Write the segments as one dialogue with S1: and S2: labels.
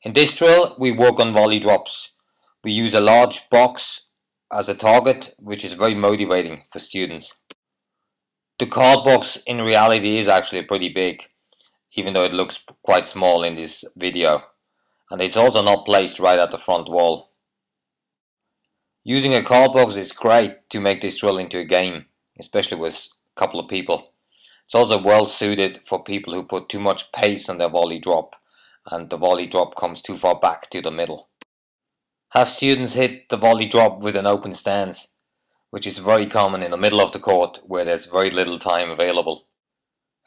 S1: In this drill, we work on volley drops. We use a large box as a target, which is very motivating for students. The card box in reality is actually pretty big, even though it looks quite small in this video. And it's also not placed right at the front wall. Using a card box is great to make this drill into a game, especially with a couple of people. It's also well suited for people who put too much pace on their volley drop and the volley drop comes too far back to the middle. Have students hit the volley drop with an open stance, which is very common in the middle of the court where there's very little time available.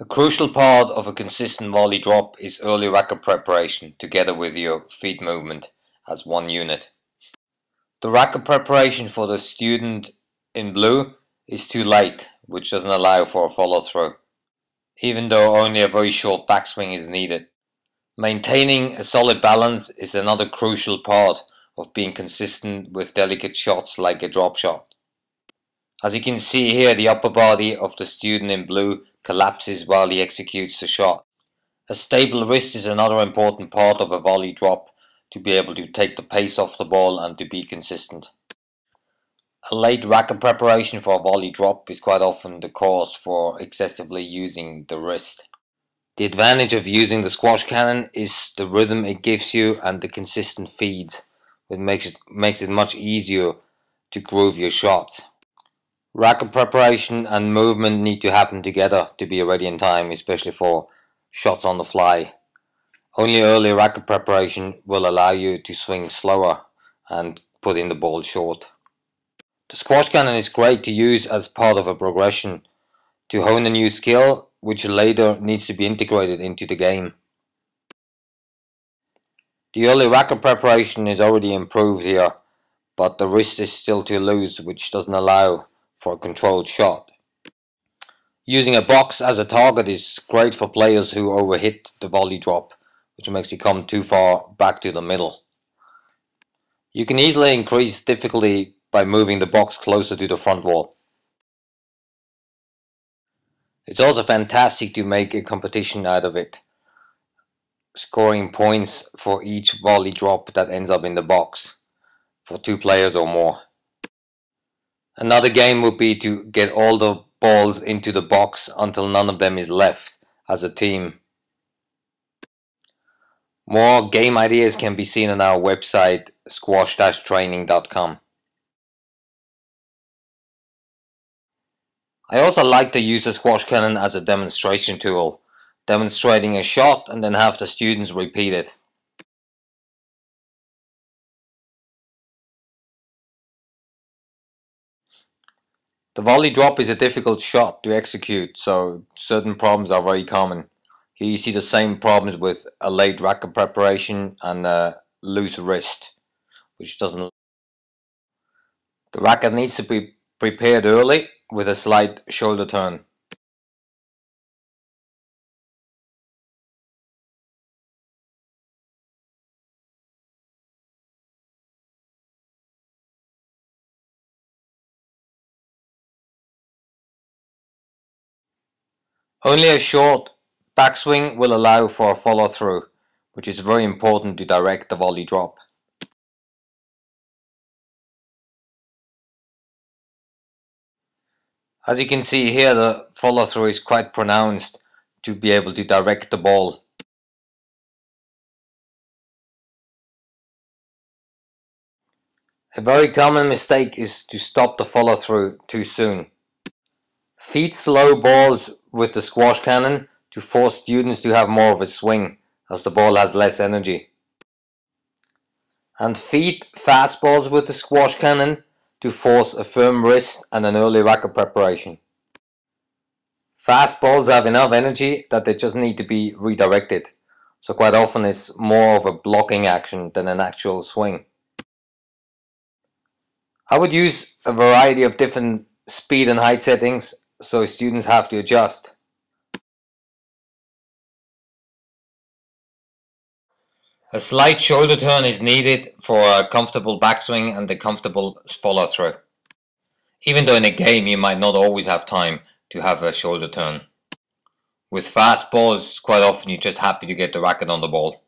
S1: A crucial part of a consistent volley drop is early racket preparation together with your feet movement as one unit. The racket preparation for the student in blue is too late, which doesn't allow for a follow through, even though only a very short backswing is needed. Maintaining a solid balance is another crucial part of being consistent with delicate shots like a drop shot. As you can see here, the upper body of the student in blue collapses while he executes the shot. A stable wrist is another important part of a volley drop to be able to take the pace off the ball and to be consistent. A late racket preparation for a volley drop is quite often the cause for excessively using the wrist. The advantage of using the squash cannon is the rhythm it gives you and the consistent feeds. It makes it much easier to groove your shots. Racket preparation and movement need to happen together to be ready in time, especially for shots on the fly. Only early racket preparation will allow you to swing slower and put in the ball short. The squash cannon is great to use as part of a progression to hone a new skill which later needs to be integrated into the game. The early racket preparation is already improved here, but the wrist is still too loose, which doesn't allow for a controlled shot. Using a box as a target is great for players who overhit the volley drop, which makes it come too far back to the middle. You can easily increase difficulty by moving the box closer to the front wall. It's also fantastic to make a competition out of it, scoring points for each volley drop that ends up in the box, for 2 players or more. Another game would be to get all the balls into the box until none of them is left as a team. More game ideas can be seen on our website squash-training.com. I also like to use the squash cannon as a demonstration tool, demonstrating a shot and then have the students repeat it. The volley drop is a difficult shot to execute, so certain problems are very common. Here you see the same problems with a late racket preparation and a loose wrist, which doesn't. The racket needs to be prepared early with a slight shoulder turn. Only a short backswing will allow for a follow through, which is very important to direct the volley drop. As you can see here, the follow through is quite pronounced to be able to direct the ball. A very common mistake is to stop the follow through too soon. Feed slow balls with the squash cannon to force students to have more of a swing, as the ball has less energy. And feed fast balls with the squash cannon to force a firm wrist and an early racket preparation. Fast balls have enough energy that they just need to be redirected, so quite often it's more of a blocking action than an actual swing. I would use a variety of different speed and height settings, so students have to adjust. A slight shoulder turn is needed for a comfortable backswing and a comfortable follow through. Even though in a game you might not always have time to have a shoulder turn. With fast balls, quite often you're just happy to get the racket on the ball.